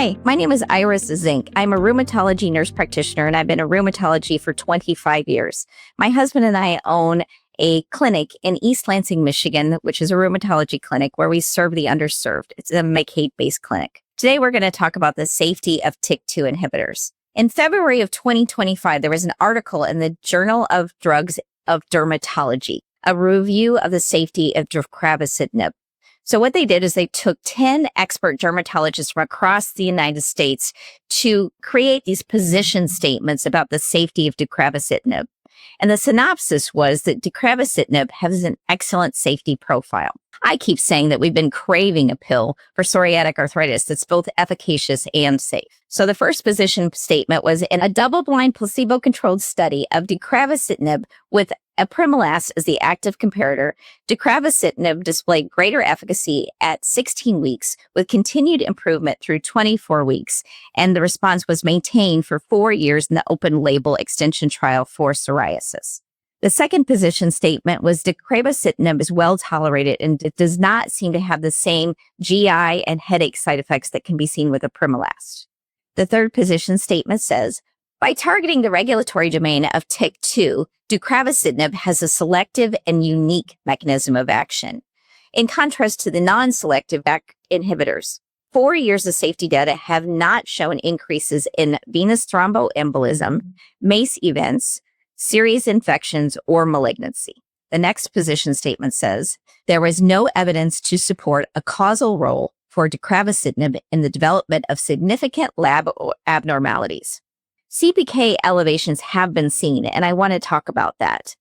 Hi, my name is Iris Zink. I'm a rheumatology nurse practitioner, and I've been in rheumatology for 25 years. My husband and I own a clinic in East Lansing, Michigan, which is a rheumatology clinic where we serve the underserved. It's a Medicaid-based clinic. Today, we're going to talk about the safety of TYK2 inhibitors. In February of 2025, there was an article in the Journal of Drugs of Dermatology, a review of the safety of Deucravacitinib. So what they did is they took 10 expert dermatologists from across the United States to create these position statements about the safety of Deucravacitinib. And the synopsis was that Deucravacitinib has an excellent safety profile. I keep saying that we've been craving a pill for psoriatic arthritis that's both efficacious and safe. So the first position statement was in a double-blind placebo-controlled study of Deucravacitinib with apremilast as the active comparator, Deucravacitinib displayed greater efficacy at 16 weeks with continued improvement through 24 weeks, and the response was maintained for 4 years in the open-label extension trial for psoriasis. The second position statement was Deucravacitinib is well tolerated and it does not seem to have the same GI and headache side effects that can be seen with apremilast. The third position statement says, by targeting the regulatory domain of TYK2, Deucravacitinib has a selective and unique mechanism of action. In contrast to the non-selective inhibitors, 4 years of safety data have not shown increases in venous thromboembolism, MACE events, serious infections, or malignancy. The next position statement says, there was no evidence to support a causal role for Deucravacitinib in the development of significant lab abnormalities. CPK elevations have been seen, and I want to talk about that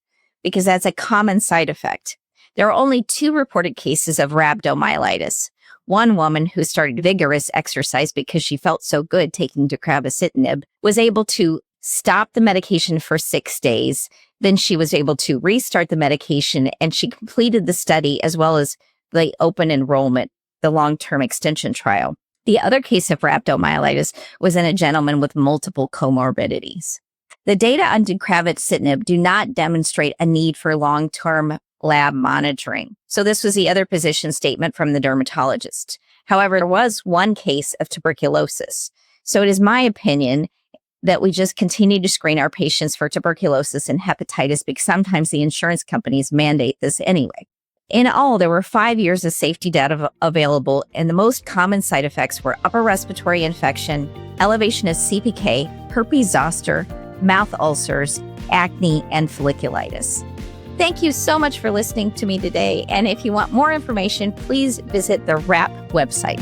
because that's a common side effect. There are only 2 reported cases of rhabdomyolysis. One woman who started vigorous exercise because she felt so good taking Deucravacitinib was able to stop the medication for 6 days. Then she was able to restart the medication, and she completed the study as well as the open enrollment, the long-term extension trial. The other case of rhabdomyolysis was in a gentleman with multiple comorbidities. The data on Deucravacitinib do not demonstrate a need for long-term lab monitoring. So this was the other position statement from the dermatologist. However, there was one case of tuberculosis. So it is my opinion that we just continue to screen our patients for tuberculosis and hepatitis because sometimes the insurance companies mandate this anyway. In all, there were 5 years of safety data available, and the most common side effects were upper respiratory infection, elevation of CPK, herpes zoster, mouth ulcers, acne, and folliculitis. Thank you so much for listening to me today, and if you want more information, please visit the WRAP website.